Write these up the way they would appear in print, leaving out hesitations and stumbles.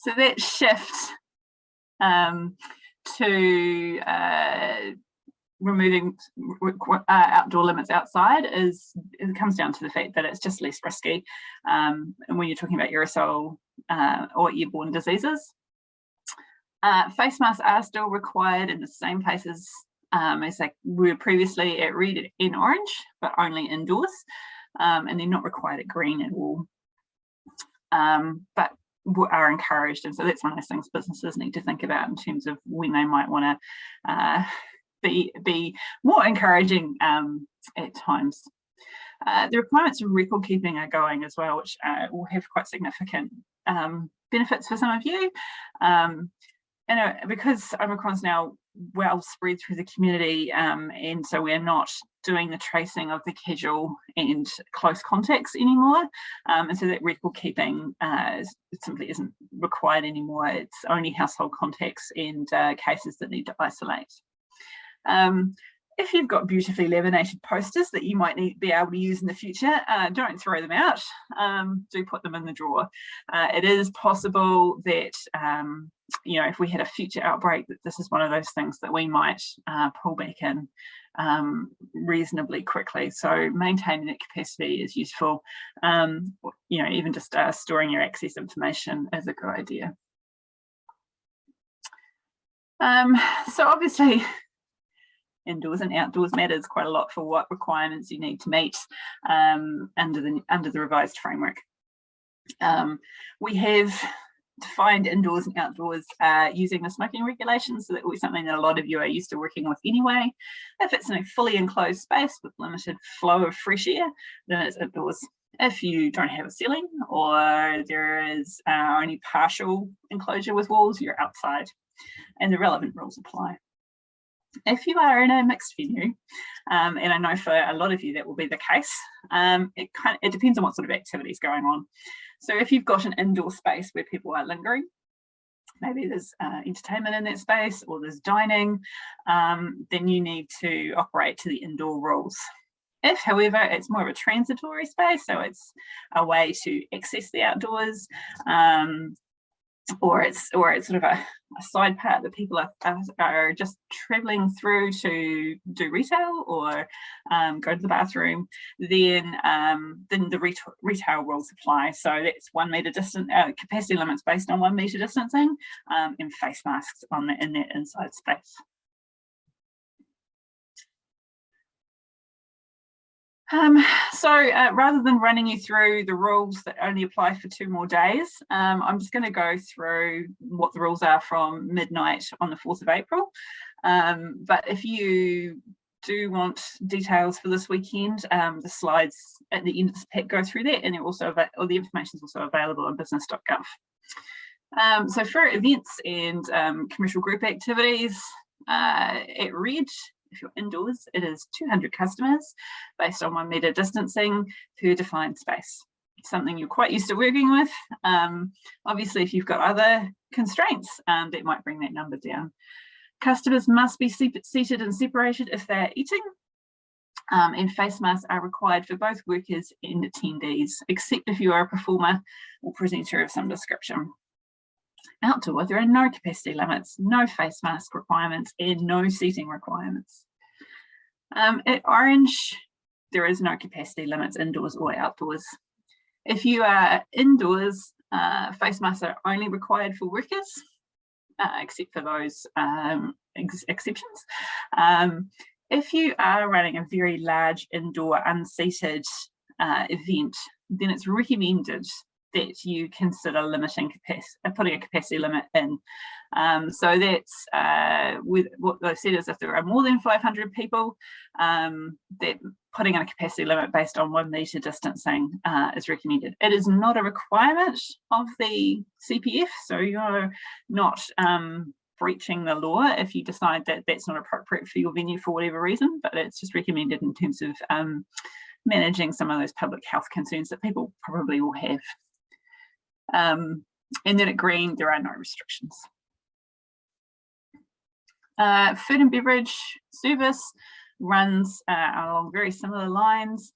So that shift to removing outdoor limits outside it comes down to the fact that it's just less risky. And when you're talking about aerosol or airborne diseases, face masks are still required in the same places as they were previously at red and orange, but only indoors, and they're not required at green at all. But are encouraged, and so that's one of those things businesses need to think about in terms of when they might want to be more encouraging at times. The requirements of record keeping are going as well, which will have quite significant benefits for some of you. Because Omicron's now well spread through the community, and so we're not doing the tracing of the casual and close contacts anymore, and so that record keeping simply isn't required anymore. It's only household contacts and cases that need to isolate. If you've got beautifully laminated posters that you might be able to use in the future, don't throw them out, do put them in the drawer. It is possible that if we had a future outbreak, that this is one of those things that we might pull back in reasonably quickly. So maintaining that capacity is useful. Even just storing your access information is a good idea. So obviously, indoors and outdoors matters quite a lot for what requirements you need to meet under the revised framework. We have defined indoors and outdoors using the smoking regulations, so that will be something that a lot of you are used to working with anyway. If it's in a fully enclosed space with limited flow of fresh air, then it's indoors. If you don't have a ceiling or there is only partial enclosure with walls, you're outside, and the relevant rules apply. If you are in a mixed venue, and I know for a lot of you that will be the case, it depends on what sort of activity is going on. So if you've got an indoor space where people are lingering, maybe there's entertainment in that space or there's dining, then you need to operate to the indoor rules. If, however, it's more of a transitory space, so it's a way to access the outdoors, or it's sort of a side part that people are just travelling through to do retail or go to the bathroom, then the retail rules apply. So that's 1 metre distance, capacity limits based on 1 metre distancing, and face masks in that inside space. Rather than running you through the rules that only apply for 2 more days, I'm just going to go through what the rules are from midnight on the 4th of April. But if you do want details for this weekend, the slides at the end of this pack go through that, and the information is also available on business.gov. So for events and commercial group activities, at Red, if you're indoors, it is 200 customers based on 1 metre distancing per defined space. It's something you're quite used to working with. Obviously, if you've got other constraints, that might bring that number down. Customers must be seated and separated if they're eating, and face masks are required for both workers and attendees, except if you are a performer or presenter of some description. Outdoor, there are no capacity limits, no face mask requirements, and no seating requirements. At Orange, there is no capacity limits indoors or outdoors. If you are indoors, face masks are only required for workers, except for those exceptions. If you are running a very large indoor unseated event, then it's recommended that you consider limiting putting a capacity limit in. So that's with what they've said is if there are more than 500 people, that putting in a capacity limit based on 1 metre distancing is recommended. It is not a requirement of the CPF, so you're not breaching the law if you decide that that's not appropriate for your venue for whatever reason, but it's just recommended in terms of managing some of those public health concerns that people probably will have. And then at Green, there are no restrictions. Food and beverage service runs along very similar lines.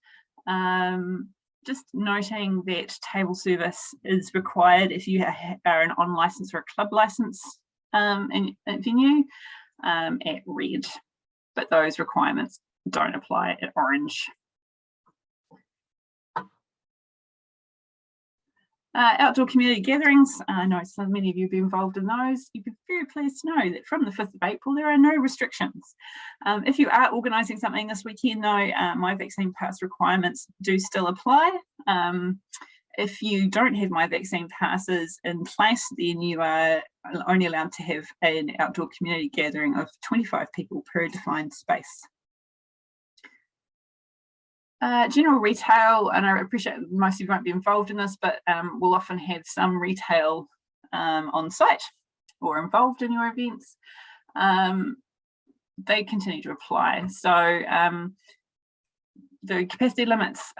just noting that table service is required if you are an on license or a club license venue at red, but those requirements don't apply at orange. Outdoor community gatherings, I know so many of you have been involved in those. You'd be very pleased to know that from the 5th of April, there are no restrictions. If you are organising something this weekend though, My Vaccine Pass requirements do still apply. If you don't have My Vaccine Passes in place, then you are only allowed to have an outdoor community gathering of 25 people per defined space. General retail, and I appreciate most of you won't be involved in this, but we'll often have some retail on site or involved in your events. They continue to apply. So the capacity limits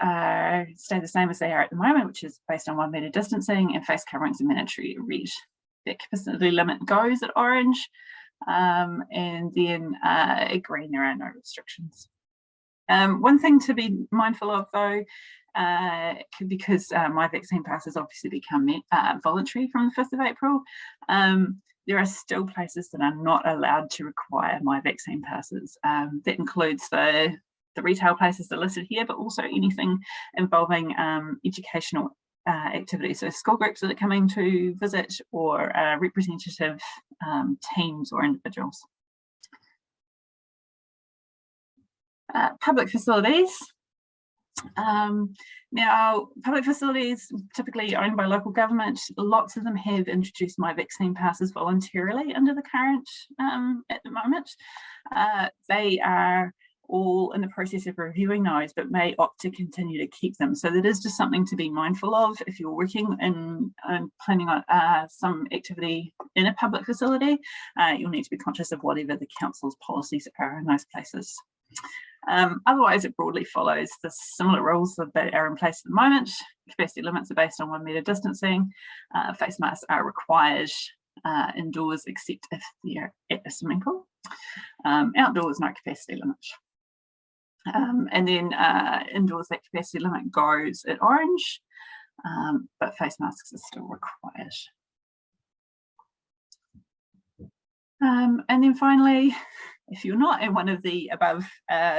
stay the same as they are at the moment, which is based on 1 metre distancing, and face coverings are mandatory at red. That capacity limit goes at orange, and then at green there are no restrictions. One thing to be mindful of though, because My Vaccine Pass has obviously become voluntary from the 5th of April, there are still places that are not allowed to require My Vaccine Passes. That includes the retail places that are listed here, but also anything involving educational activities, so school groups that are coming to visit, or representative teams or individuals. Public facilities. Now, public facilities typically owned by local government, lots of them have introduced My Vaccine Passes voluntarily under the current, at the moment. They are all in the process of reviewing those, but may opt to continue to keep them. So that is just something to be mindful of if you're working and planning on some activity in a public facility. You'll need to be conscious of whatever the council's policies are in those places. Otherwise, it broadly follows the similar rules that are in place at the moment. Capacity limits are based on 1 metre distancing. Face masks are required indoors, except if they're at a swimming pool. Outdoors, no capacity limit. And then indoors, that capacity limit goes at orange, but face masks are still required. And then finally, if you're not in one of the above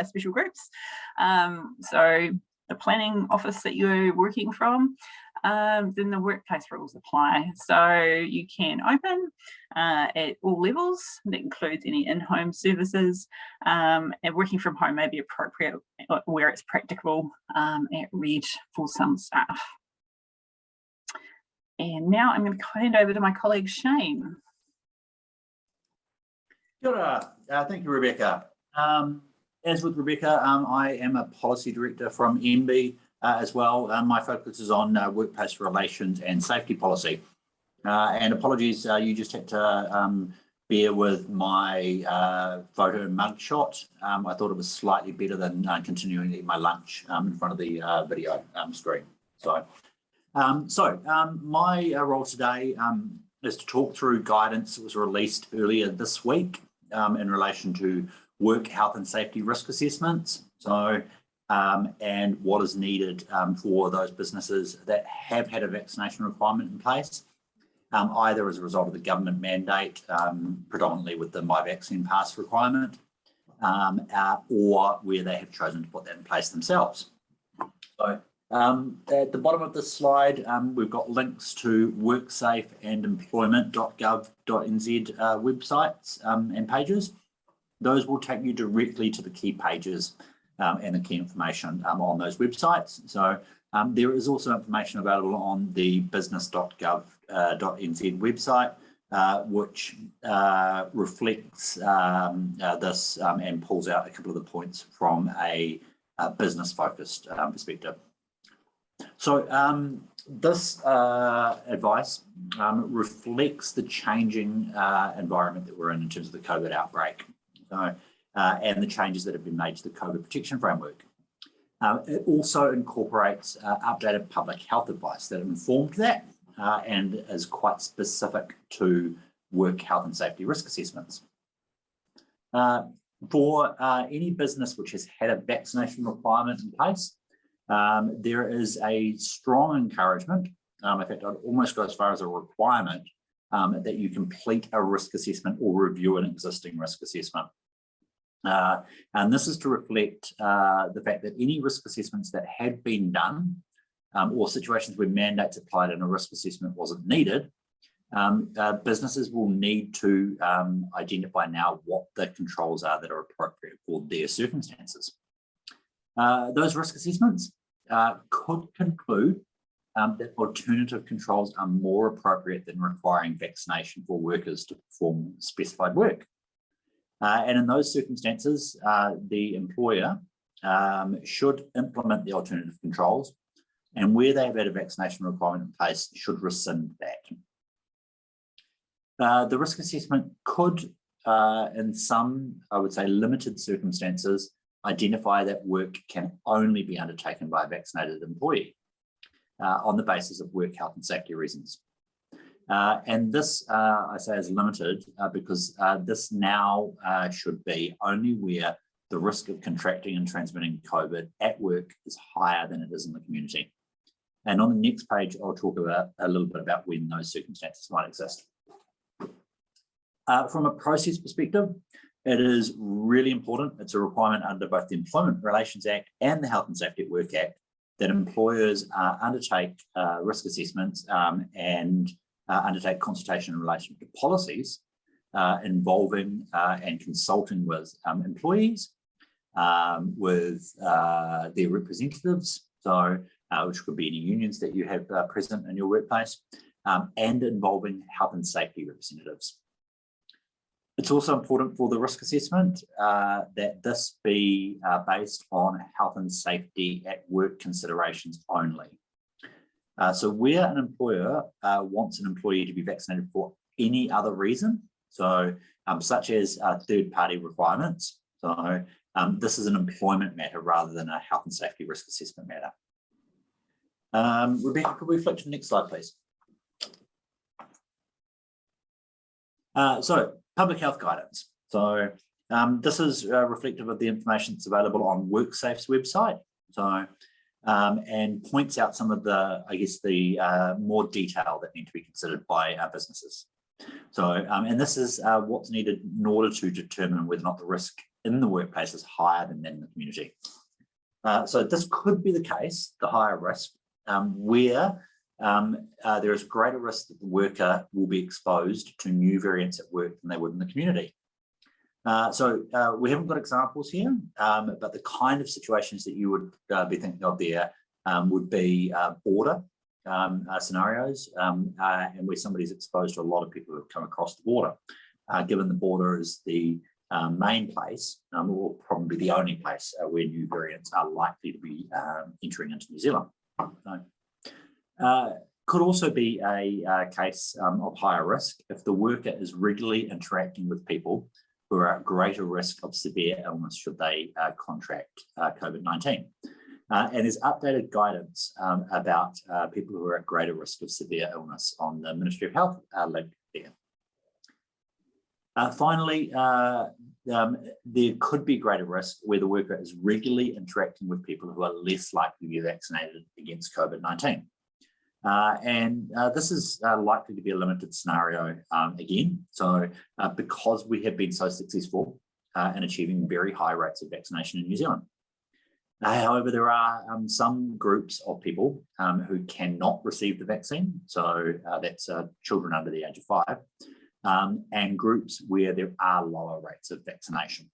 special groups, so the planning office that you're working from, then the workplace rules apply. So you can open at all levels. That includes any in-home services, and working from home may be appropriate where it's practicable at red for some staff. And now I'm going to hand over to my colleague Shane. Kia ora. Thank you, Rebecca. As with Rebecca, I am a policy director from MBIE as well. My focus is on workplace relations and safety policy. And apologies, you just had to bear with my photo mugshot. I thought it was slightly better than continuing to eat my lunch in front of the video screen. So my role today is to talk through guidance that was released earlier this week in relation to work health and safety risk assessments. So, and what is needed for those businesses that have had a vaccination requirement in place, either as a result of the government mandate, predominantly with the My Vaccine Pass requirement, or where they have chosen to put that in place themselves. So, at the bottom of this slide, we've got links to WorkSafe and employment.gov.nz websites and pages. Those will take you directly to the key pages and the key information on those websites. So there is also information available on the business.gov.nz website, which reflects this and pulls out a couple of the points from a business-focused perspective. So this advice reflects the changing environment that we're in terms of the COVID outbreak, so, and the changes that have been made to the COVID protection framework. It also incorporates updated public health advice that informed that and is quite specific to work health and safety risk assessments. For any business which has had a vaccination requirement in place, There is a strong encouragement, in fact, I'd almost go as far as a requirement, that you complete a risk assessment or review an existing risk assessment. And this is to reflect the fact that any risk assessments that had been done, or situations where mandates applied and a risk assessment wasn't needed, businesses will need to identify now what the controls are that are appropriate for their circumstances. Those risk assessments could conclude that alternative controls are more appropriate than requiring vaccination for workers to perform specified work. And in those circumstances, the employer should implement the alternative controls, and where they have had a vaccination requirement in place, should rescind that. The risk assessment could, in some, I would say, limited circumstances, identify that work can only be undertaken by a vaccinated employee on the basis of work health and safety reasons. And this, I say, is limited because this now should be only where the risk of contracting and transmitting COVID at work is higher than it is in the community. And on the next page, I'll talk about a little bit about when those circumstances might exist. From a process perspective, it is really important. It's a requirement under both the Employment Relations Act and the Health and Safety at Work Act that employers undertake risk assessments and undertake consultation in relation to policies involving and consulting with employees, with their representatives, so which could be any unions that you have present in your workplace, and involving health and safety representatives. It's also important for the risk assessment that this be based on health and safety at work considerations only. So where an employer wants an employee to be vaccinated for any other reason, so such as third-party requirements, so this is an employment matter rather than a health and safety risk assessment matter. Rebecca, could we flip to the next slide, please? So public health guidance. So this is reflective of the information that's available on WorkSafe's website. So and points out some of the, I guess, the more detail that need to be considered by our businesses. So and this is what's needed in order to determine whether or not the risk in the workplace is higher than in the community. So this could be the case, the higher risk, where there is greater risk that the worker will be exposed to new variants at work than they would in the community. So we haven't got examples here, but the kind of situations that you would be thinking of there would be border scenarios, and where somebody's exposed to a lot of people who have come across the border, given the border is the main place, or probably the only place where new variants are likely to be entering into New Zealand. So, could also be a case of higher risk if the worker is regularly interacting with people who are at greater risk of severe illness should they contract COVID-19. And there's updated guidance about people who are at greater risk of severe illness on the Ministry of Health link there. Finally, there could be greater risk where the worker is regularly interacting with people who are less likely to be vaccinated against COVID-19. And this is likely to be a limited scenario again. So because we have been so successful in achieving very high rates of vaccination in New Zealand. However, there are some groups of people who cannot receive the vaccine. So that's children under the age of 5, and groups where there are lower rates of vaccination.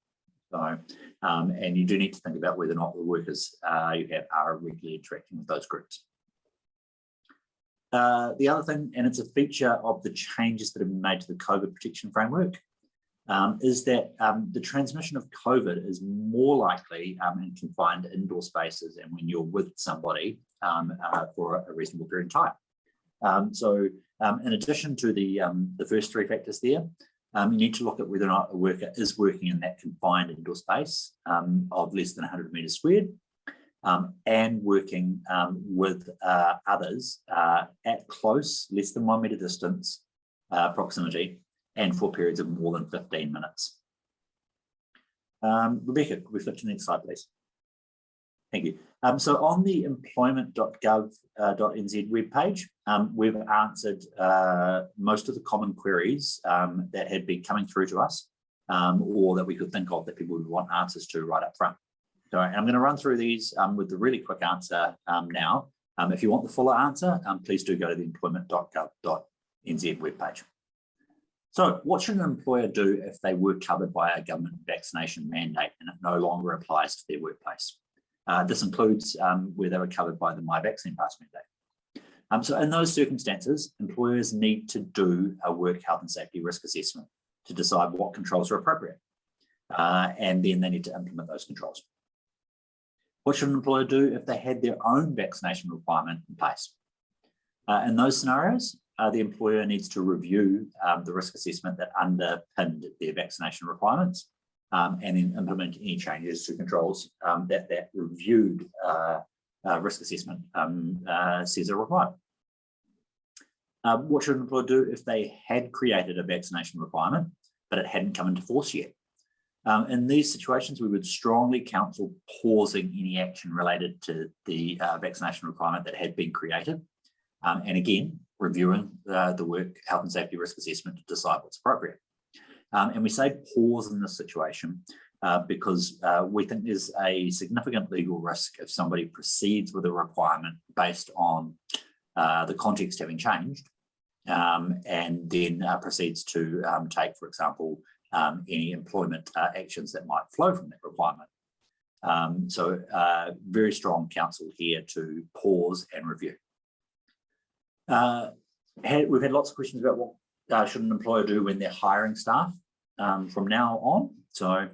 So, and you do need to think about whether or not the workers you have are regularly interacting with those groups. The other thing, and it's a feature of the changes that have been made to the COVID protection framework, is that the transmission of COVID is more likely in confined indoor spaces and when you're with somebody for a reasonable period of time. So in addition to the first three factors there, you need to look at whether or not a worker is working in that confined indoor space of less than 100 metres squared, and working with others at close, less than 1 metre distance, proximity, and for periods of more than 15 minutes. Rebecca, could we flip to the next slide, please? Thank you. So on the employment.gov.nz webpage, we've answered most of the common queries that had been coming through to us, or that we could think of that people would want answers to right up front. So I'm going to run through these with the really quick answer now. If you want the fuller answer, please do go to the employment.gov.nz webpage. So what should an employer do if they were covered by a government vaccination mandate and it no longer applies to their workplace? This includes where they were covered by the My Vaccine Pass mandate. So in those circumstances, employers need to do a work health and safety risk assessment to decide what controls are appropriate. And then they need to implement those controls. What should an employer do if they had their own vaccination requirement in place? In those scenarios, the employer needs to review the risk assessment that underpinned their vaccination requirements, and then implement any changes to controls that reviewed risk assessment says are required. What should an employer do if they had created a vaccination requirement, but it hadn't come into force yet? In these situations, we would strongly counsel pausing any action related to the vaccination requirement that had been created, and again, reviewing the work health and safety risk assessment to decide what's appropriate. And we say pause in this situation because we think there's a significant legal risk if somebody proceeds with a requirement based on the context having changed, and then proceeds to take, for example, any employment actions that might flow from that requirement. So very strong counsel here to pause and review. We've had lots of questions about what should an employer do when they're hiring staff from now on. So,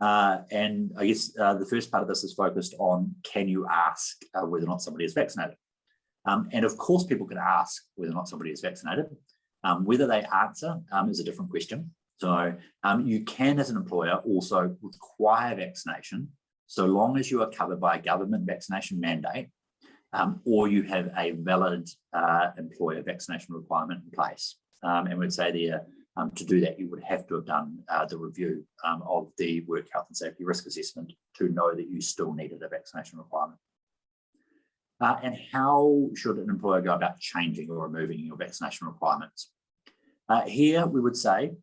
and I guess the first part of this is focused on, can you ask whether or not somebody is vaccinated? And of course, people can ask whether or not somebody is vaccinated. Whether they answer is a different question. So you can, as an employer, also require vaccination so long as you are covered by a government vaccination mandate, or you have a valid employer vaccination requirement in place. And we'd say there, to do that, you would have to have done the review of the work health and safety risk assessment to know that you still needed a vaccination requirement. And how should an employer go about changing or removing your vaccination requirements? Here we would say,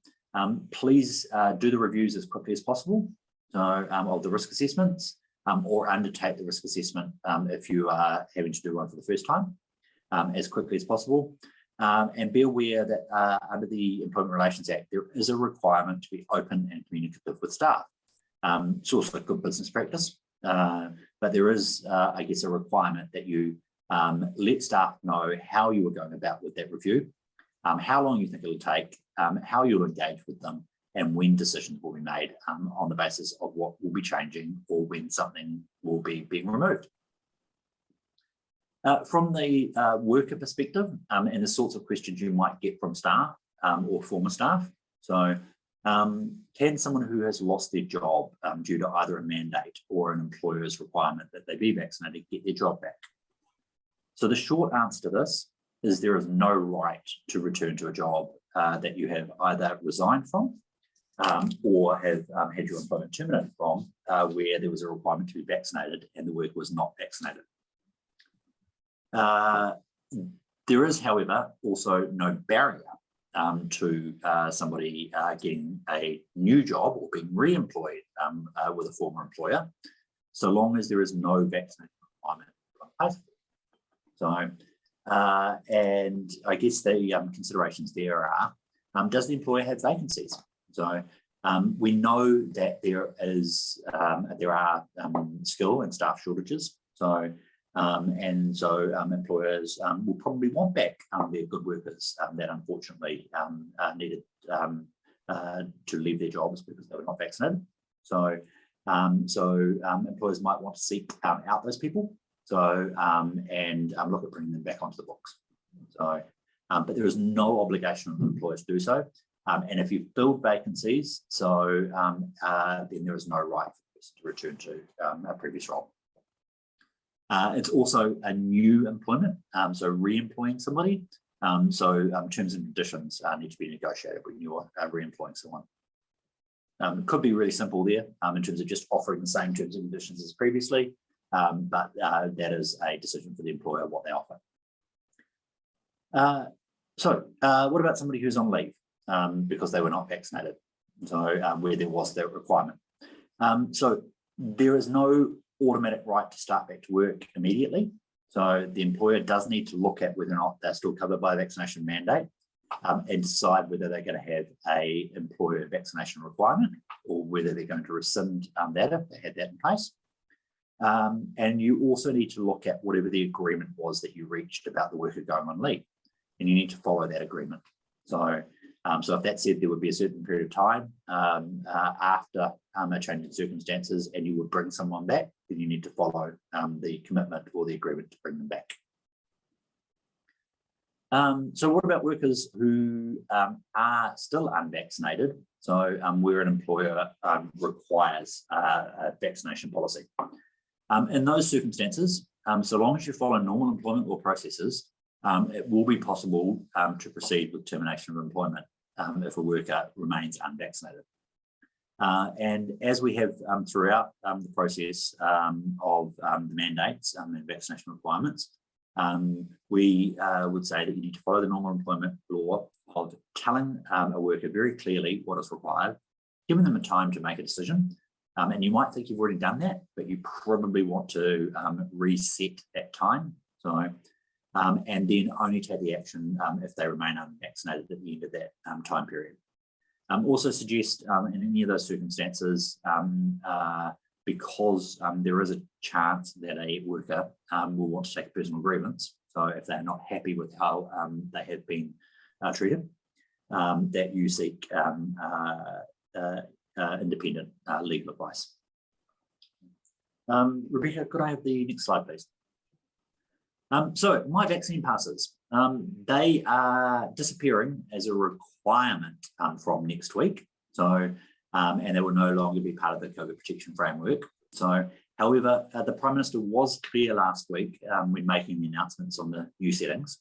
please do the reviews as quickly as possible, so of the risk assessments, or undertake the risk assessment if you are having to do one for the first time, as quickly as possible. And be aware that under the Employment Relations Act, there is a requirement to be open and communicative with staff. It's also good business practice, but there is, I guess, a requirement that you let staff know how you are going about with that review, how long you think it'll take, how you'll engage with them, and when decisions will be made on the basis of what will be changing or when something will be being removed. From the worker perspective, and the sorts of questions you might get from staff or former staff. So can someone who has lost their job due to either a mandate or an employer's requirement that they be vaccinated get their job back? So the short answer to this is there is no right to return to a job that you have either resigned from or have had your employment terminated from, where there was a requirement to be vaccinated and the worker was not vaccinated. There is, however, also no barrier to somebody getting a new job or being re-employed with a former employer, so long as there is no vaccination requirement. So, and I guess the considerations there are, does the employer have vacancies? So we know that there are skill and staff shortages. So employers will probably want back their good workers that unfortunately needed to leave their jobs because they were not vaccinated. So employers might want to seek out those people. So and look at bringing them back onto the books. So, but there is no obligation on employers to do so. And if you fill vacancies, so then there is no right for the person to return to a previous role. It's also a new employment, so re-employing somebody. So terms and conditions need to be negotiated when you're re-employing someone. It could be really simple there in terms of just offering the same terms and conditions as previously. but that is a decision for the employer what they offer. So what about somebody who's on leave because they were not vaccinated? So where there was that requirement. So there is no automatic right to start back to work immediately. So the employer does need to look at whether or not they're still covered by a vaccination mandate and decide whether they're going to have a employer vaccination requirement or whether they're going to rescind that if they had that in place. And you also need to look at whatever the agreement was that you reached about the worker going on leave, and you need to follow that agreement. So, so if that said there would be a certain period of time after a change in circumstances and you would bring someone back, then you need to follow the commitment or the agreement to bring them back. So what about workers who are still unvaccinated? So where an employer requires a vaccination policy. In those circumstances, so long as you follow normal employment law processes, it will be possible to proceed with termination of employment if a worker remains unvaccinated. And as we have throughout the process of the mandates and vaccination requirements, we would say that you need to follow the normal employment law of telling a worker very clearly what is required, giving them a time to make a decision. And you might think you've already done that, but you probably want to reset that time. So, and then only take the action if they remain unvaccinated at the end of that time period. Also suggest in any of those circumstances, because there is a chance that a worker will want to take a personal grievance. So if they're not happy with how they have been treated, that you seek independent legal advice. Rebecca, could I have the next slide, please? So my vaccine passes, they are disappearing as a requirement from next week. So, and they will no longer be part of the COVID protection framework. So, however, the Prime Minister was clear last week when making the announcements on the new settings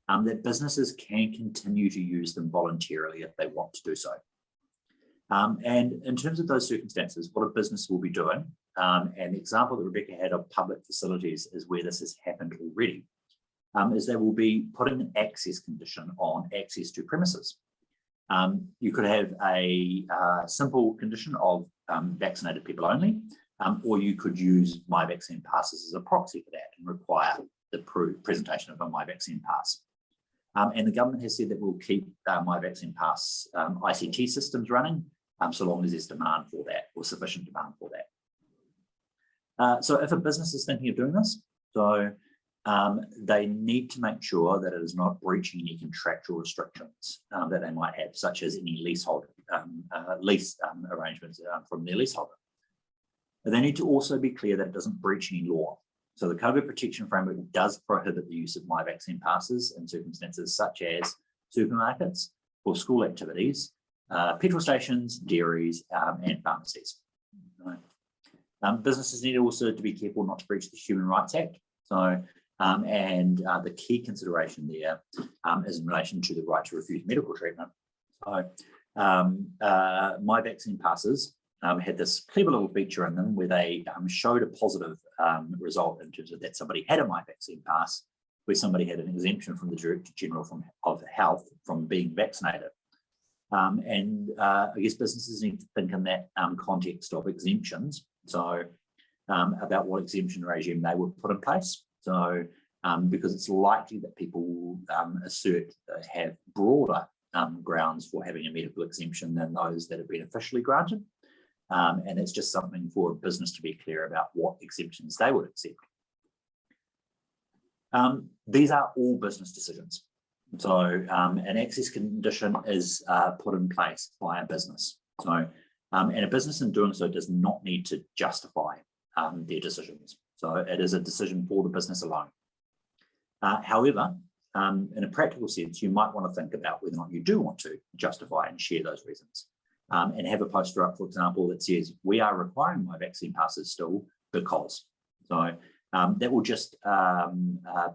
that businesses can continue to use them voluntarily if they want to do so. And in terms of those circumstances, what a business will be doing, and the example that Rebecca had of public facilities is where this has happened already, is they will be putting an access condition on access to premises. You could have a simple condition of vaccinated people only, or you could use My Vaccine Passes as a proxy for that and require the presentation of a My Vaccine Pass. And the government has said that we'll keep My Vaccine Pass ICT systems running so long as there's demand for that or sufficient demand for that. So if a business is thinking of doing this, so they need to make sure that it is not breaching any contractual restrictions that they might have, such as any leasehold lease arrangements from their leaseholder. But they need to also be clear that it doesn't breach any law. So the COVID protection framework does prohibit the use of My Vaccine Passes in circumstances such as supermarkets or school activities, petrol stations, dairies, and pharmacies. Businesses need also to be careful not to breach the Human Rights Act. So, and the key consideration there is in relation to the right to refuse medical treatment. So, My Vaccine Passes had this clever little feature in them where they showed a positive result in terms of that somebody had a My Vaccine Pass, where somebody had an exemption from the Director General of Health from being vaccinated. And I guess businesses need to think in that context of exemptions. So about what exemption regime they would put in place. So because it's likely that people will assert have broader grounds for having a medical exemption than those that have been officially granted. And it's just something for a business to be clear about what exemptions they would accept. These are all business decisions. So an access condition is put in place by a business. So, and a business in doing so does not need to justify their decisions. So it is a decision for the business alone. However, in a practical sense, you might want to think about whether or not you do want to justify and share those reasons. And have a poster up, for example, that says, we are requiring My Vaccine Passes still because. So that will just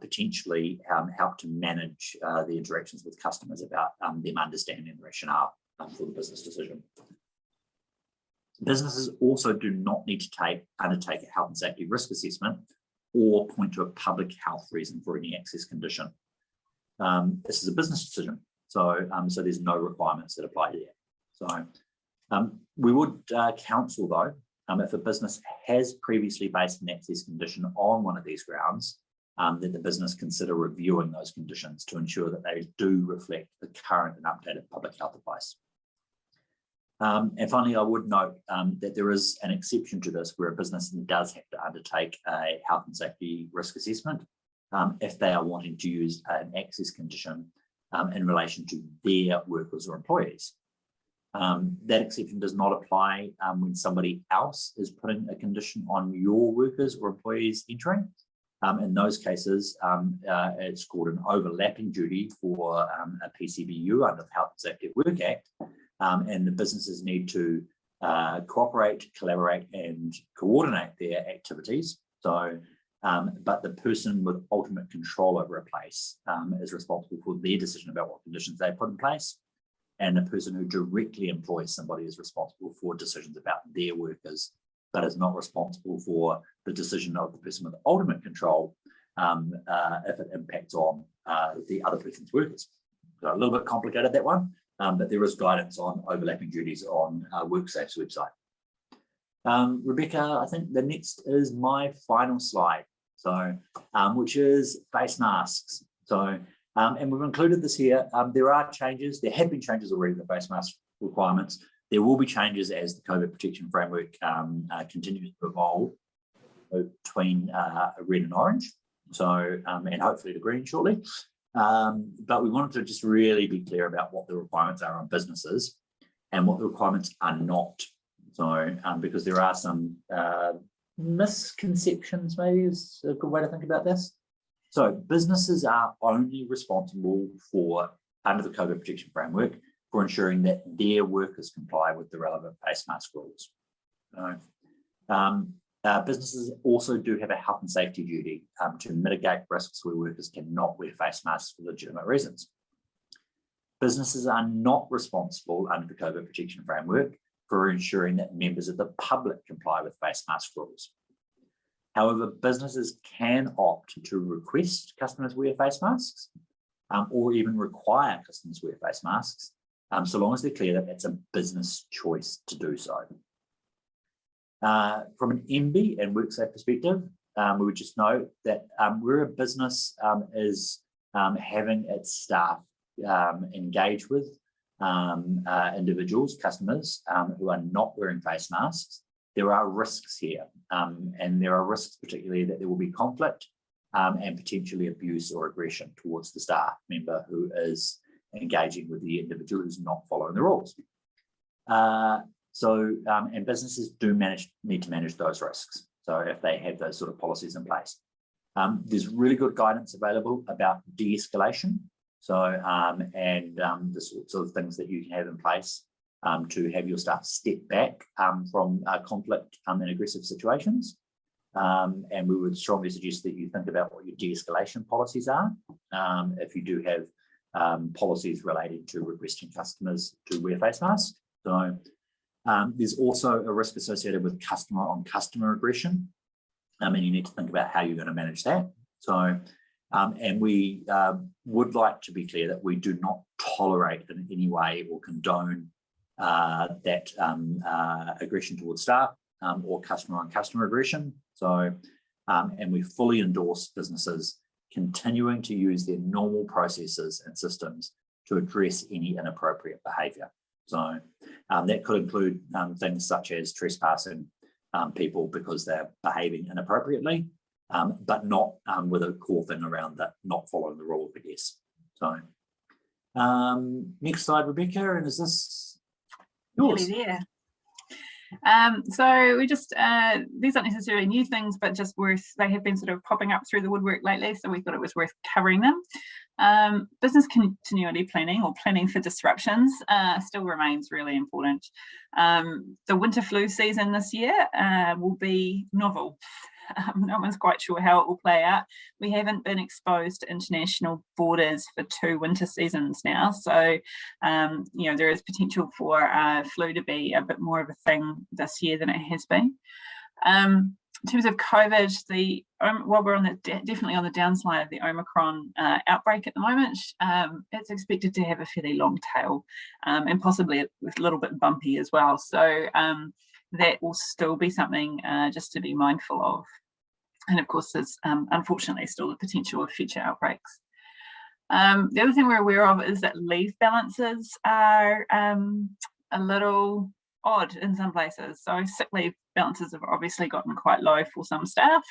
potentially help to manage the interactions with customers about them understanding the rationale for the business decision. Businesses also do not need to undertake a health and safety risk assessment or point to a public health reason for any access condition. This is a business decision, so there's no requirements that apply here. So we would counsel, though, if a business has previously based an access condition on one of these grounds, that the business consider reviewing those conditions to ensure that they do reflect the current and updated public health advice. And finally, I would note that there is an exception to this where a business does have to undertake a health and safety risk assessment if they are wanting to use an access condition in relation to their workers or employees. That exception does not apply when somebody else is putting a condition on your workers or employees entering. In those cases, it's called an overlapping duty for a PCBU under the Health and Safety at Work Act, and the businesses need to cooperate, collaborate, and coordinate their activities. So, but the person with ultimate control over a place is responsible for their decision about what conditions they put in place, and the person who directly employs somebody is responsible for decisions about their workers, but is not responsible for the decision of the person with ultimate control if it impacts on the other person's workers. So a little bit complicated, that one, but there is guidance on overlapping duties on WorkSafe's website. Rebecca, I think the next is my final slide, so which is face masks. So, and we've included this here. There are changes. There have been changes already to the face mask requirements. There will be changes as the COVID protection framework continues to evolve between red and orange, so and hopefully the green shortly. But we wanted to just really be clear about what the requirements are on businesses and what the requirements are not. So because there are some misconceptions, maybe is a good way to think about this. So businesses are only responsible for, under the COVID protection framework, for ensuring that their workers comply with the relevant face mask rules. Businesses also do have a health and safety duty to mitigate risks where workers cannot wear face masks for legitimate reasons. Businesses are not responsible under the COVID protection framework for ensuring that members of the public comply with face mask rules. However, businesses can opt to request customers wear face masks or even require customers wear face masks, so long as they're clear that it's a business choice to do so. From an MBIE and WorkSafe perspective, we would just note that where a business is having its staff engage with individuals, customers who are not wearing face masks, there are risks here, and there are risks particularly that there will be conflict and potentially abuse or aggression towards the staff member who is engaging with the individual who's not following the rules. And businesses do need to manage those risks. So if they have those sort of policies in place, there's really good guidance available about de-escalation. So, the sorts of things that you can have in place to have your staff step back from conflict and aggressive situations. And we would strongly suggest that you think about what your de-escalation policies are. If you do have policies related to requesting customers to wear face masks. So there's also a risk associated with customer-on-customer aggression. And you need to think about how you're going to manage that. So, and we would like to be clear that we do not tolerate in any way or condone that aggression towards staff or customer-on-customer aggression. So, and we fully endorse businesses continuing to use their normal processes and systems to address any inappropriate behaviour. So that could include things such as trespassing people because they're behaving inappropriately, but not with a core thing around that, not following the rules, I guess. So next slide, Rebecca, and is this yours? Really there. So we just, these aren't necessarily new things, but just they have been sort of popping up through the woodwork lately, so we thought it was worth covering them. Business continuity planning or planning for disruptions still remains really important. The winter flu season this year will be novel. No one's quite sure how it will play out. We haven't been exposed to international borders for 2 winter seasons now, so there is potential for flu to be a bit more of a thing this year than it has been. In terms of COVID, while we're definitely on the downside of the Omicron outbreak at the moment, it's expected to have a fairly long tail, and possibly a little bit bumpy as well. So that will still be something just to be mindful of. And of course, there's unfortunately still the potential of future outbreaks. The other thing we're aware of is that leave balances are a little odd in some places. So sick leave balances have obviously gotten quite low for some staff,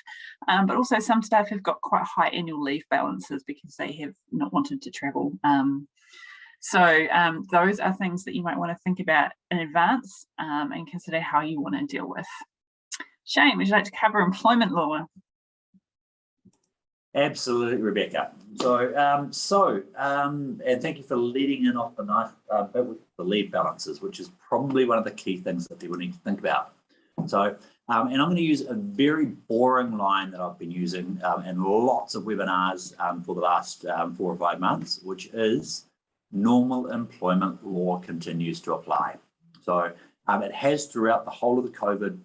but also some staff have got quite high annual leave balances because they have not wanted to travel. So those are things that you might want to think about in advance and consider how you want to deal with. Shane, would you like to cover employment law? Absolutely, Rebecca. So, and thank you for leading in off the nice bit with the leave balances, which is probably one of the key things that people need to think about. So, and I'm going to use a very boring line that I've been using in lots of webinars for the last 4 or 5 months, which is normal employment law continues to apply. So it has throughout the whole of the COVID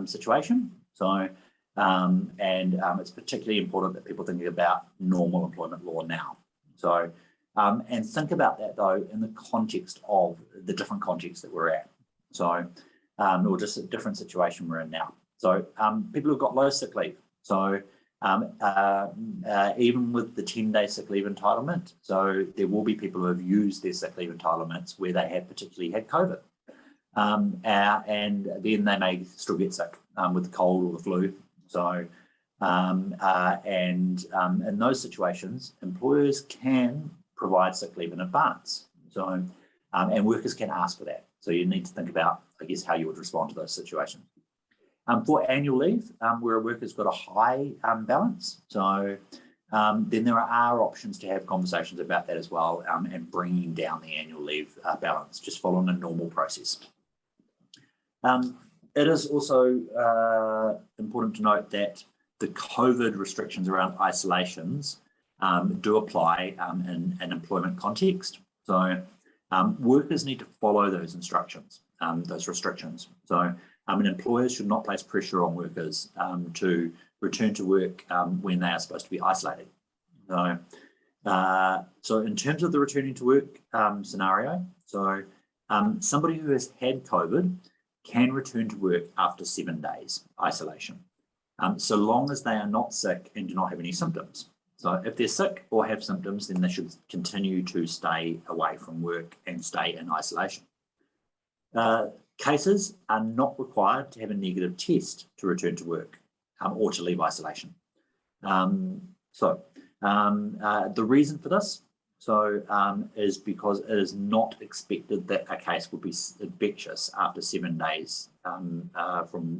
situation. So, it's particularly important that people think about normal employment law now. So, and think about that though in the context of the different contexts that we're at. So, or just a different situation we're in now. So, people who've got low sick leave. So, even with the 10-day sick leave entitlement, so there will be people who have used their sick leave entitlements where they have particularly had COVID. And then they may still get sick with the cold or the flu. So, in those situations, employers can provide sick leave in advance. So, and workers can ask for that. So you need to think about, I guess, how you would respond to those situations. For annual leave, where a worker's got a high balance, so then there are options to have conversations about that as well, and bringing down the annual leave balance, just following a normal process. It is also important to note that the COVID restrictions around isolations do apply in an employment context. So workers need to follow those instructions, those restrictions. So employers should not place pressure on workers to return to work when they are supposed to be isolated. So in terms of the returning to work scenario, so somebody who has had COVID can return to work after 7 days isolation, so long as they are not sick and do not have any symptoms. So if they're sick or have symptoms, then they should continue to stay away from work and stay in isolation. Cases are not required to have a negative test to return to work or to leave isolation. The reason for this is because it is not expected that a case will be infectious after 7 days from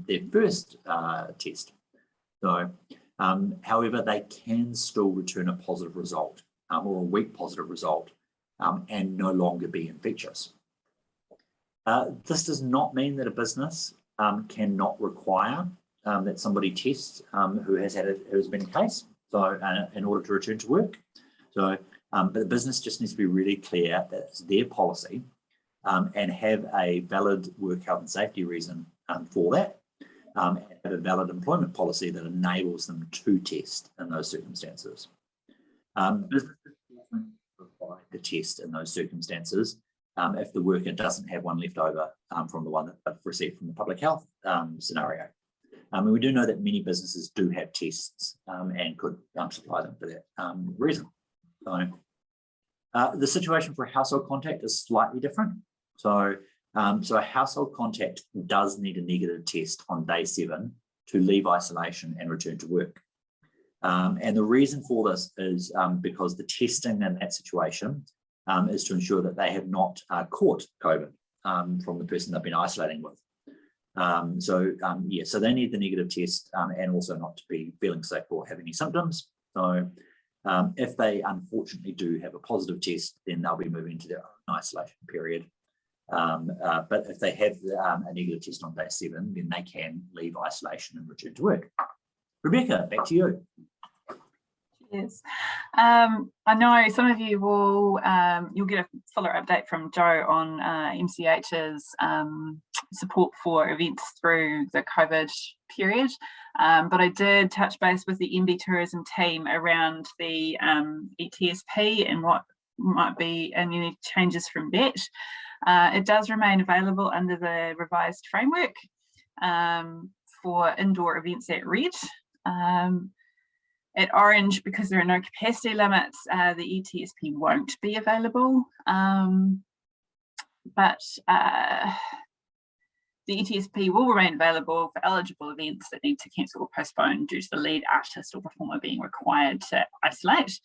their first test. So, however, they can still return a positive result or a weak positive result and no longer be infectious. This does not mean that a business cannot require that somebody tests who has been a case, so in order to return to work. So, but the business just needs to be really clear that it's their policy and have a valid work health and safety reason for that, and have a valid employment policy that enables them to test in those circumstances. Businesses require the test in those circumstances if the worker doesn't have one left over from the one that they've received from the public health scenario. And we do know that many businesses do have tests and could supply them for that reason. So the situation for a household contact is slightly different. So, so a household contact does need a negative test on day 7 to leave isolation and return to work. And the reason for this is because the testing in that situation is to ensure that they have not caught COVID from the person they've been isolating with. So they need the negative test and also not to be feeling sick or have any symptoms. So if they unfortunately do have a positive test, then they'll be moving to their own isolation period But if they have a negative test on day 7, then they can leave isolation and return to work. Rebecca, back to you. Yes, I know some of you will, you'll get a fuller update from Joe on MCH's support for events through the COVID period, but I did touch base with the MB Tourism team around the ETSP and what might be any changes from that. It does remain available under the revised framework for indoor events at red. At orange, because there are no capacity limits, the ETSP won't be available, but the ETSP will remain available for eligible events that need to cancel or postpone due to the lead artist or performer being required to isolate,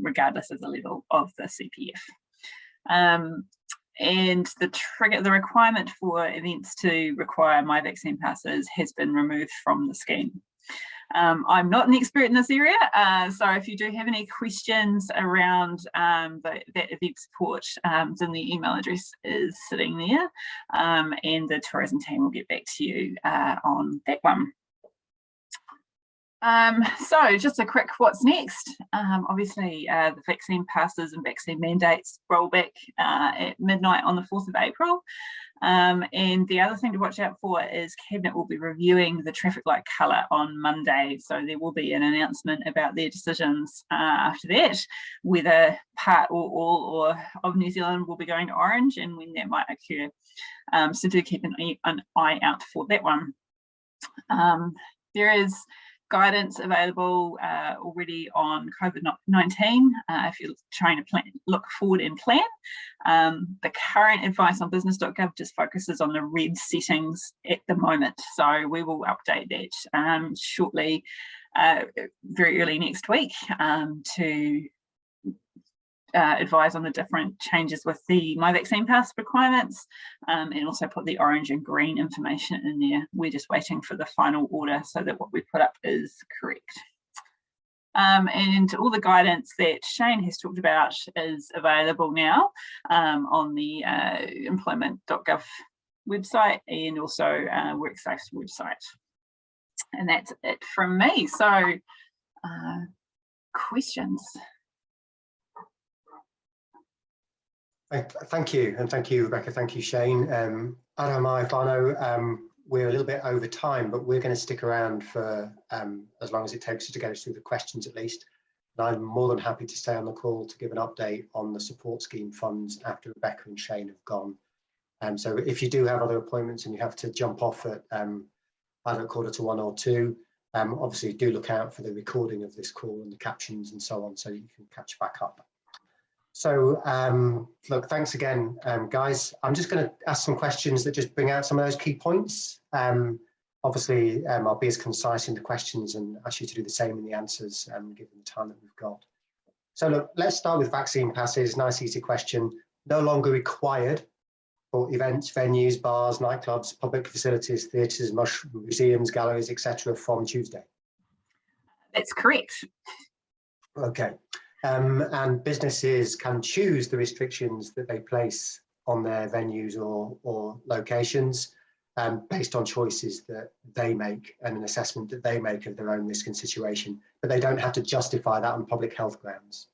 regardless of the level of the CPF. And the requirement for events to require My Vaccine Passes has been removed from the scheme. I'm not an expert in this area, so if you do have any questions around that event support, then the email address is sitting there, and the tourism team will get back to you on that one. So just a quick what's next. Obviously, the vaccine passes and vaccine mandates roll back at midnight on the 4th of April. And the other thing to watch out for is Cabinet will be reviewing the traffic light colour on Monday. So there will be an announcement about their decisions after that, whether part or all of New Zealand will be going to orange and when that might occur. So do keep an eye out for that one. There is guidance available already on COVID-19 if you're trying to look forward and plan. The current advice on business.gov just focuses on the red settings at the moment, so we will update that shortly, very early next week, to advise on the different changes with the My Vaccine Pass requirements, and also put the orange and green information in there. We're just waiting for the final order so that what we put up is correct. And all the guidance that Shane has talked about is available now on the employment.gov website and also WorkSafe's website. And that's it from me. So questions? Thank you, and thank you, Rebecca. Thank you, Shane. Adam and I, we're a little bit over time, but we're going to stick around for as long as it takes to get us through the questions at least. And I'm more than happy to stay on the call to give an update on the support scheme funds after Rebecca and Shane have gone. So if you do have other appointments and you have to jump off at either 1:45 or 2, obviously do look out for the recording of this call and the captions and so on, so you can catch back up. So look, thanks again, guys. I'm just going to ask some questions that just bring out some of those key points. Obviously, I'll be as concise in the questions and ask you to do the same in the answers, given the time that we've got. So look, let's start with vaccine passes. Nice, easy question. No longer required for events, venues, bars, nightclubs, public facilities, theatres, museums, galleries, etc. from Tuesday. That's correct. Okay. And businesses can choose the restrictions that they place on their venues or locations based on choices that they make and an assessment that they make of their own risk and situation, but they don't have to justify that on public health grounds.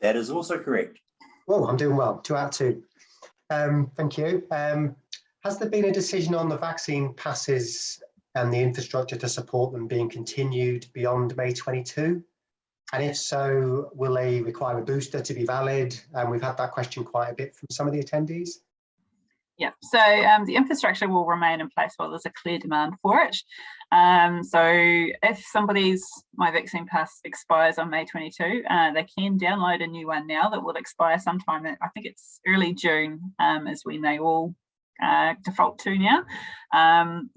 That is also correct. Whoa, I'm doing well, 2 out of 2. Thank you. Has there been a decision on the vaccine passes and the infrastructure to support them being continued beyond May 22? And if so, will they require a booster to be valid? We've had that question quite a bit from some of the attendees. Yeah, so the infrastructure will remain in place while there's a clear demand for it. So if somebody's My Vaccine Pass expires on May 22, they can download a new one now that will expire sometime, I think it's early June, is when they all default to now.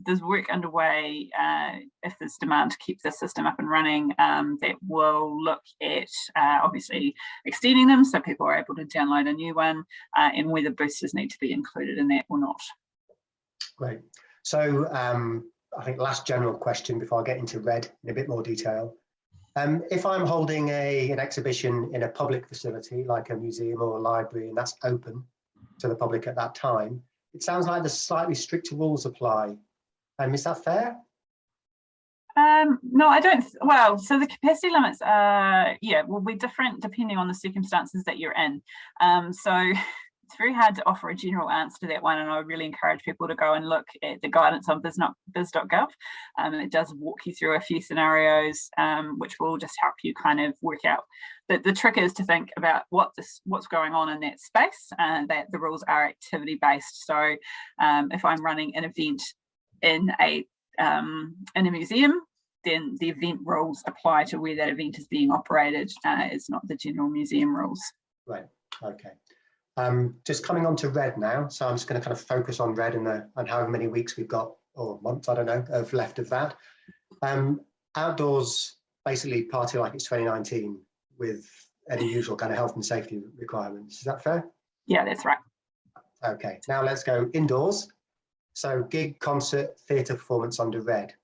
There's work underway if there's demand to keep the system up and running that will look at obviously extending them so people are able to download a new one and whether boosters need to be included in that or not. Great. So I think last general question before I get into red in a bit more detail. If I'm holding an exhibition in a public facility like a museum or a library and that's open, to the public at that time. It sounds like the slightly stricter rules apply. Is that fair? No, I don't. Well, so the capacity limits will be different depending on the circumstances that you're in. So it's very hard to offer a general answer to that one, and I would really encourage people to go and look at the guidance on biz.gov. It does walk you through a few scenarios, which will just help you kind of work out. The trick is to think about what's going on in that space, and that the rules are activity based. So if I'm running an event in a museum, then the event rules apply to where that event is being operated. It's not the general museum rules. Right. Okay. Just coming on to red now. So I'm just going to kind of focus on red and however many weeks we've got, or months, I don't know, of left of that. Outdoors, basically party like it's 2019 with any usual kind of health and safety requirements. Is that fair? Yeah, that's right. Okay. Now let's go indoors. So gig, concert, theatre performance under red.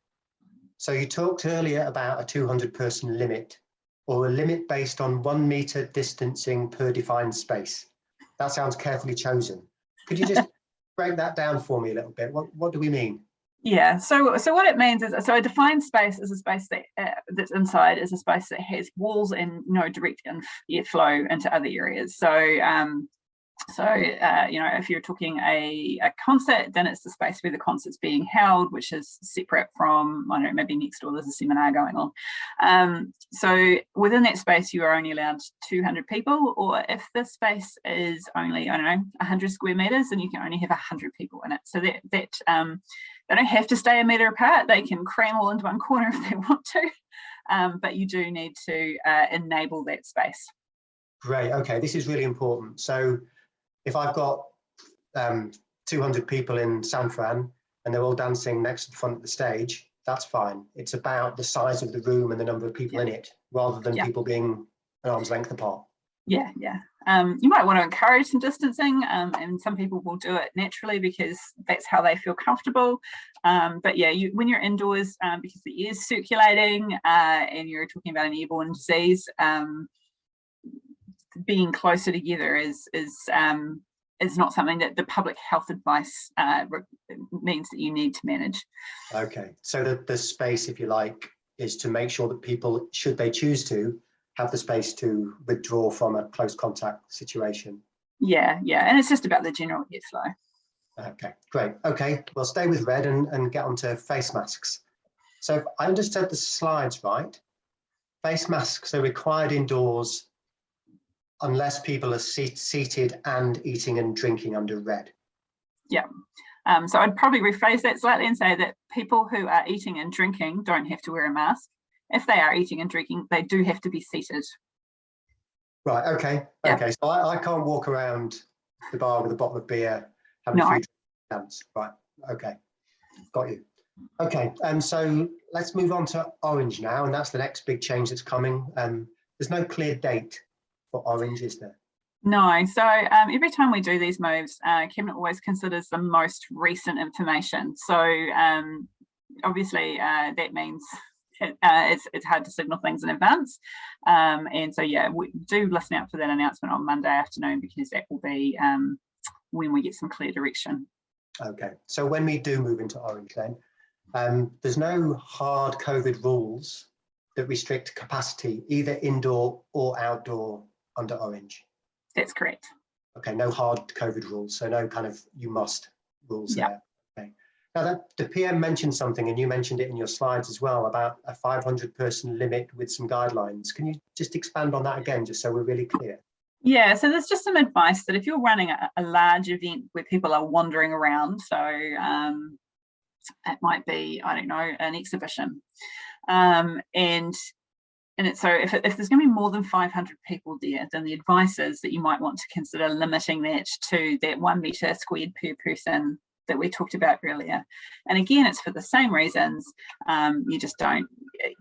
So you talked earlier about a 200-person limit, or a limit based on 1 metre distancing per defined space. That sounds carefully chosen. Could you just break that down for me a little bit? What do we mean? Yeah, so what it means is, so a defined space is a space that that's inside is a space that has walls and no direct airflow into other areas. So if you're talking a concert, then it's the space where the concert's being held, which is separate from, I don't know, maybe next door there's a seminar going on. So within that space, you are only allowed 200 people, or if the space is only, I don't know, 100 square meters, then you can only have 100 people in it. So that they don't have to stay a meter apart. They can cram all into one corner if they want to, but you do need to enable that space. Great. Okay, this is really important. So if I've got 200 people in San Fran and they're all dancing next to the front of the stage, that's fine. It's about the size of the room and the number of people in it, rather than people being an arm's length apart. Yeah. You might want to encourage some distancing, and some people will do it naturally because that's how they feel comfortable. But yeah, when you're indoors, because the air's circulating and you're talking about an airborne disease, being closer together is not something that the public health advice means that you need to manage. Okay, so the space, if you like, is to make sure that people, should they choose to, have the space to withdraw from a close contact situation. Yeah, and it's just about the general airflow. Okay, great. Okay, we'll stay with red and get on to face masks. So if I understood the slides right, face masks are required indoors unless people are seated and eating and drinking under red. Yeah. So I'd probably rephrase that slightly and say that people who are eating and drinking don't have to wear a mask. If they are eating and drinking, they do have to be seated. Right, okay. Yeah. Okay, so I can't walk around the bar with a bottle of beer, having a few drinks. Right, okay, got you. Okay, so let's move on to orange now, and that's the next big change that's coming. There's no clear date for orange, is there? No, so every time we do these moves, Cabinet always considers the most recent information. So obviously that means it's hard to signal things in advance. And so, yeah, we do listen out for that announcement on Monday afternoon, because that will be when we get some clear direction. Okay, so when we do move into orange then, there's no hard COVID rules that restrict capacity, either indoor or outdoor, under orange? That's correct. Okay, no hard COVID rules, so no kind of you must rules there. Okay. Now the PM mentioned something, and you mentioned it in your slides as well, about a 500-person limit with some guidelines. Can you just expand on that again, just so we're really clear? Yeah, so there's just some advice that if you're running a large event where people are wandering around, so it might be, I don't know, an exhibition, so if there's going to be more than 500 people there, then the advice is that you might want to consider limiting that to that 1 metre squared per person that we talked about earlier. And again, it's for the same reasons. You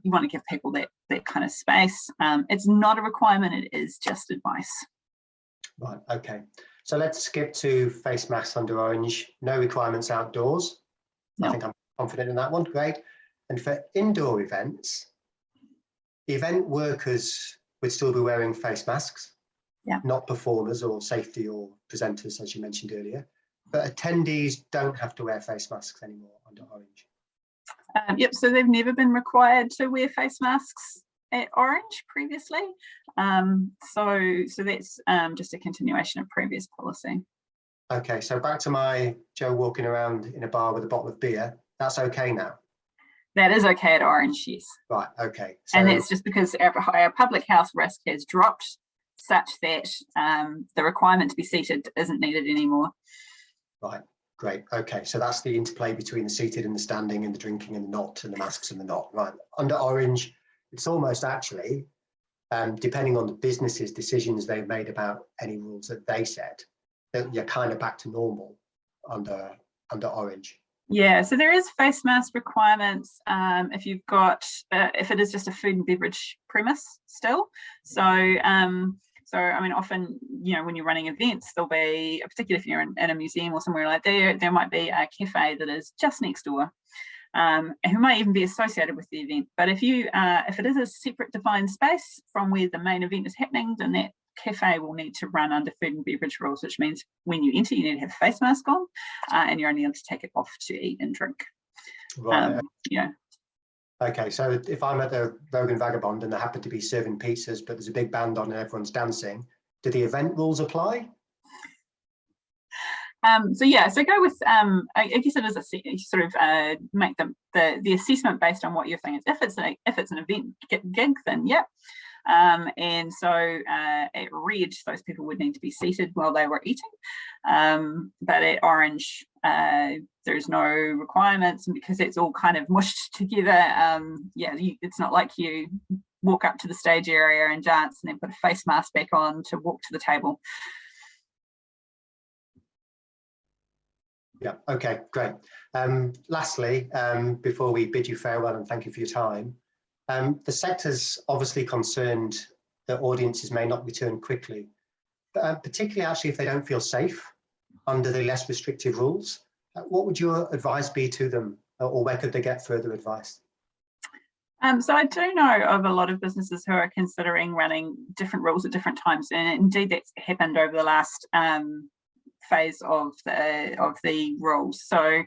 want to give people that kind of space. It's not a requirement, it is just advice. Right, okay. So let's skip to face masks under orange. No requirements outdoors. No. I think I'm confident in that one, great. And for indoor events, the event workers would still be wearing face masks. not performers or safety or presenters, as you mentioned earlier. But attendees don't have to wear face masks anymore under Orange. Yep, so they've never been required to wear face masks at Orange previously. So that's just a continuation of previous policy. Okay, so back to my Joe walking around in a bar with a bottle of beer. That's okay now? That is okay at Orange, yes. Right, okay. So, and that's just because our public health risk has dropped such that the requirement to be seated isn't needed anymore. Right, great. Okay, so that's the interplay between the seated and the standing and the drinking and the not and the masks and the not. Right, under Orange, it's almost actually, depending on the business's decisions they've made about any rules that they set, that you're kind of back to normal under Orange. Yeah, so there is face mask requirements if you've got, if it is just a food and beverage premise still. So, I mean, often, you know, when you're running events, there'll be, particularly if you're in a museum or somewhere like there might be a cafe that is just next door, who might even be associated with the event. But if it is a separate defined space from where the main event is happening, then that cafe will need to run under food and beverage rules, which means when you enter, you need to have a face mask on, and you're only able to take it off to eat and drink. Right. Yeah. Okay, so if I'm at the Rogue and Vagabond and they happen to be serving pizzas, but there's a big band on and everyone's dancing, do the event rules apply? So yeah, so go with, I guess it is a sort of make the assessment based on what you're saying. If it's an event gig, then yeah. And so at Red, those people would need to be seated while they were eating. But at Orange, there's no requirements, and because it's all kind of mushed together, yeah, it's not like you walk up to the stage area and dance and then put a face mask back on to walk to the table. Yeah, okay, great. Lastly, before we bid you farewell and thank you for your time, the sector's obviously concerned that audiences may not return quickly, particularly actually if they don't feel safe under the less restrictive rules. What would your advice be to them, or where could they get further advice? So I do know of a lot of businesses who are considering running different rules at different times, and indeed that's happened over the last phase of the rules. So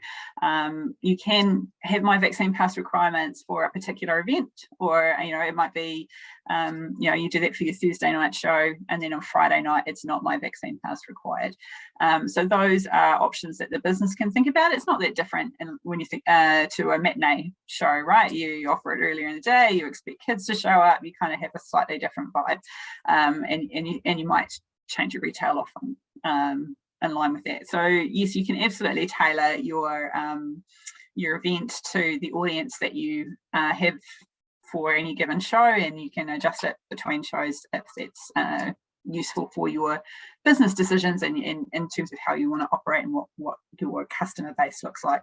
you can have my vaccine pass requirements for a particular event, or you know, it might be you know, you do that for your Thursday night show, and then on Friday night it's not my vaccine pass required. So those are options that the business can think about. It's not that different, and when you think to a matinee show, right? You offer it earlier in the day, you expect kids to show up, you kind of have a slightly different vibe, and you might change your retail offer in line with that. So yes, you can absolutely tailor your event to the audience that you have for any given show, and you can adjust it between shows if that's useful for your business decisions and in terms of how you want to operate and what your customer base looks like.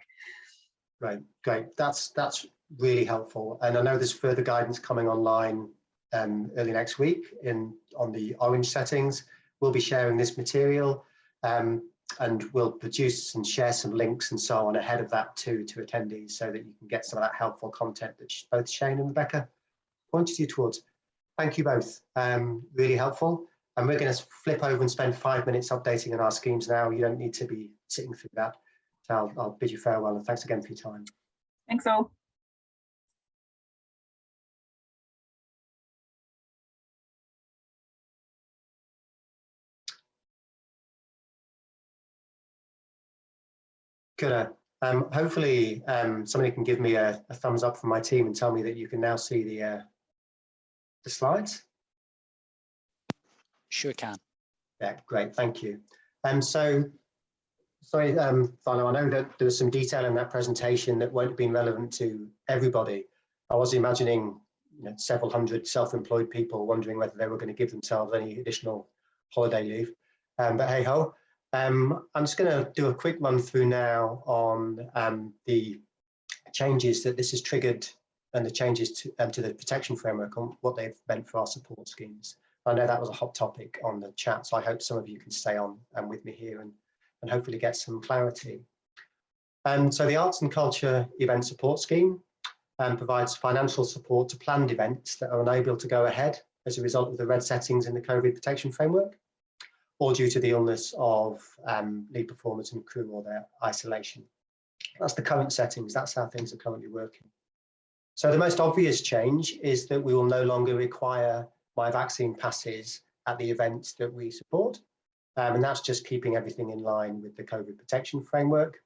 Right, great. That's really helpful. And I know there's further guidance coming online early next week on the Orange settings. We'll be sharing this material. And we'll produce and share some links and so on ahead of that to attendees, so that you can get some of that helpful content that both Shane and Rebecca pointed you towards. Thank you both, really helpful. And we're going to flip over and spend 5 minutes updating on our schemes now. You don't need to be sitting through that. So I'll bid you farewell, and thanks again for your time. Thanks all. Good. Hopefully somebody can give me a thumbs up from my team and tell me that you can now see the slides. Sure can. Yeah, great, thank you. So, sorry, Thano, I know that there was some detail in that presentation that won't have been relevant to everybody. I was imagining, you know, several hundred self-employed people wondering whether they were going to give themselves any additional holiday leave. But hey ho. I'm just going to do a quick run through now on the changes that this has triggered and the changes to the protection framework on what they've meant for our support schemes. I know that was a hot topic on the chat, so I hope some of you can stay on with me here and hopefully get some clarity. So the Arts and Culture Event Support Scheme provides financial support to planned events that are unable to go ahead as a result of the red settings in the COVID protection framework, or due to the illness of lead performers and crew or their isolation. That's the current settings. That's how things are currently working. So the most obvious change is that we will no longer require My Vaccine passes at the events that we support. And that's just keeping everything in line with the COVID protection framework.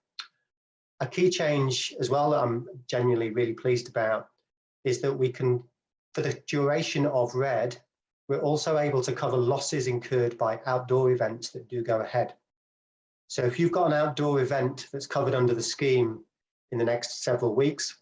A key change as well that I'm genuinely really pleased about is that we can, for the duration of red, we're also able to cover losses incurred by outdoor events that do go ahead. So if you've got an outdoor event that's covered under the scheme in the next several weeks,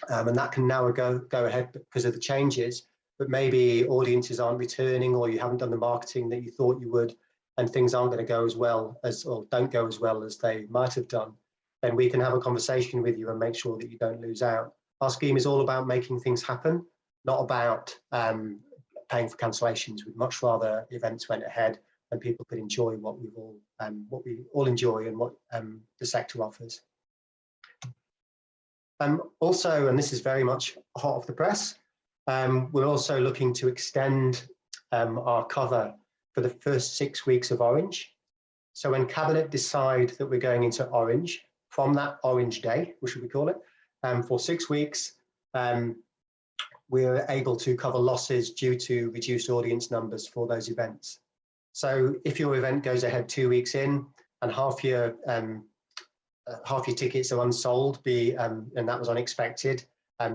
and that can now go ahead because of the changes, but maybe audiences aren't returning, or you haven't done the marketing that you thought you would, and things aren't going to go as well as, or don't go as well as they might have done, then we can have a conversation with you and make sure that you don't lose out. Our scheme is all about making things happen, not about paying for cancellations. We'd much rather events went ahead and people could enjoy what we all enjoy and what the sector offers. Also, and this is very much hot off the press, we're also looking to extend our cover for the first 6 weeks of Orange. So when Cabinet decide that we're going into Orange, from that Orange day, what should we call it, for 6 weeks, we're able to cover losses due to reduced audience numbers for those events. So if your event goes ahead 2 weeks in and half your tickets are unsold, and that was unexpected,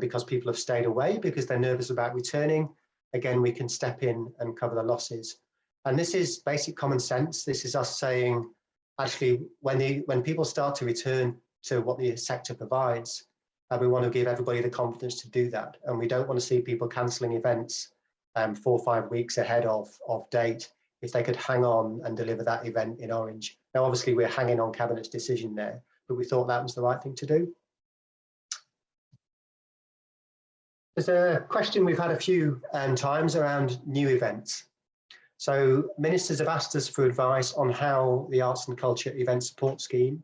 because people have stayed away because they're nervous about returning, again, we can step in and cover the losses. And this is basic common sense. This is us saying, actually, when people start to return to what the sector provides, we want to give everybody the confidence to do that. And we don't want to see people cancelling events 4 or 5 weeks ahead of date if they could hang on and deliver that event in Orange. Now, obviously, we're hanging on Cabinet's decision there, but we thought that was the right thing to do. There's a question we've had a few times around new events. So ministers have asked us for advice on how the Arts and Culture Event Support Scheme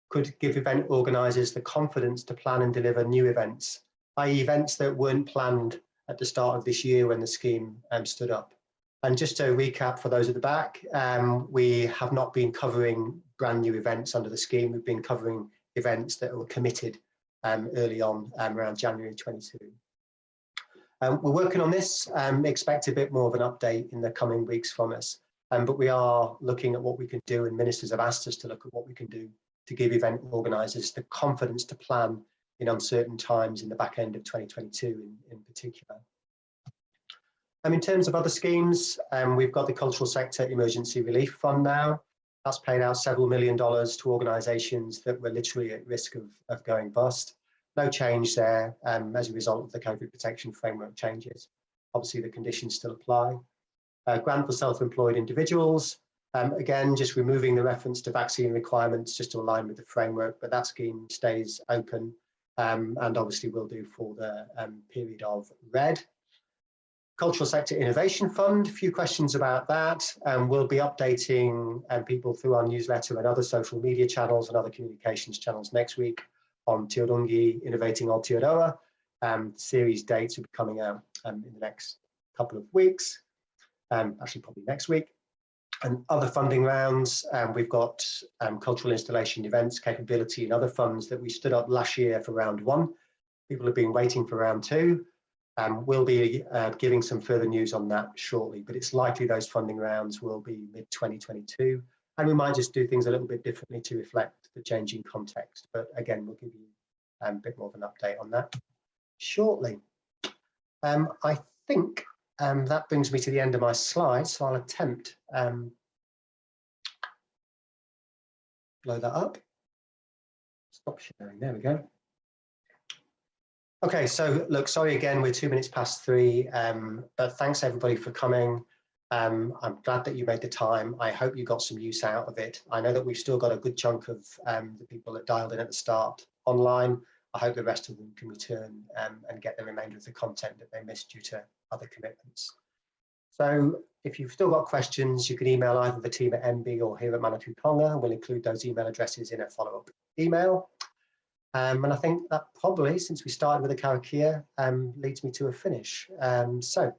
could give event organisers the confidence to plan and deliver new events, i.e. events that weren't planned at the start of this year when the scheme stood up. And just to recap for those at the back, we have not been covering brand new events under the scheme. We've been covering events that were committed early on around January 22. We're working on this, expect a bit more of an update in the coming weeks from us, but we are looking at what we can do, and ministers have asked us to look at what we can do to give event organisers the confidence to plan in uncertain times in the back end of 2022 in particular. In terms of other schemes, we've got the Cultural Sector Emergency Relief Fund now. That's paid out several $1 million to organisations that were literally at risk of going bust. No change there as a result of the COVID protection framework changes. Obviously, the conditions still apply. Grant for self-employed individuals. Again, just removing the reference to vaccine requirements just to align with the framework, but that scheme stays open and obviously will do for the period of red. Cultural Sector Innovation Fund, a few questions about that. We'll be updating people through our newsletter and other social media channels and other communications channels next week on Te Orungi Innovating Aotearoa. Series dates will be coming out in the next couple of weeks, actually probably next week. And other funding rounds, we've got cultural installation events, capability and other funds that we stood up last year for round 1. People have been waiting for round 2. We'll be giving some further news on that shortly, but it's likely those funding rounds will be mid-2022. And we might just do things a little bit differently to reflect the changing context. But again, we'll give you a bit more of an update on that shortly. I think that brings me to the end of my slides, so I'll attempt blow that up. Stop sharing, there we go. Okay, so look, sorry again, we're 2 minutes past 3, but thanks everybody for coming. I'm glad that you made the time. I hope you got some use out of it. I know that we've still got a good chunk of the people that dialed in at the start online. I hope the rest of them can return and get the remainder of the content that they missed due to other commitments. So if you've still got questions, you can email either the team at MB or here at Manatū Taonga. We'll include those email addresses in a follow-up email. And I think that probably, since we started with a karakia, leads me to a finish. So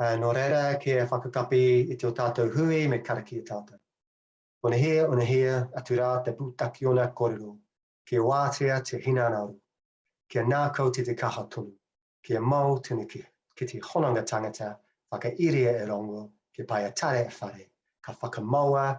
Nō reira, kia whakakapi I te o tātou hui me karaki I tātou. Ona hea, atu rā te pūtaki ona kōrero, kia wātea te hina nauru, kia nākau te kaha tonu, kia mau tunu ki te honanga tangata, whakairia rongo, kia pai a tare e whare, ka whakamaua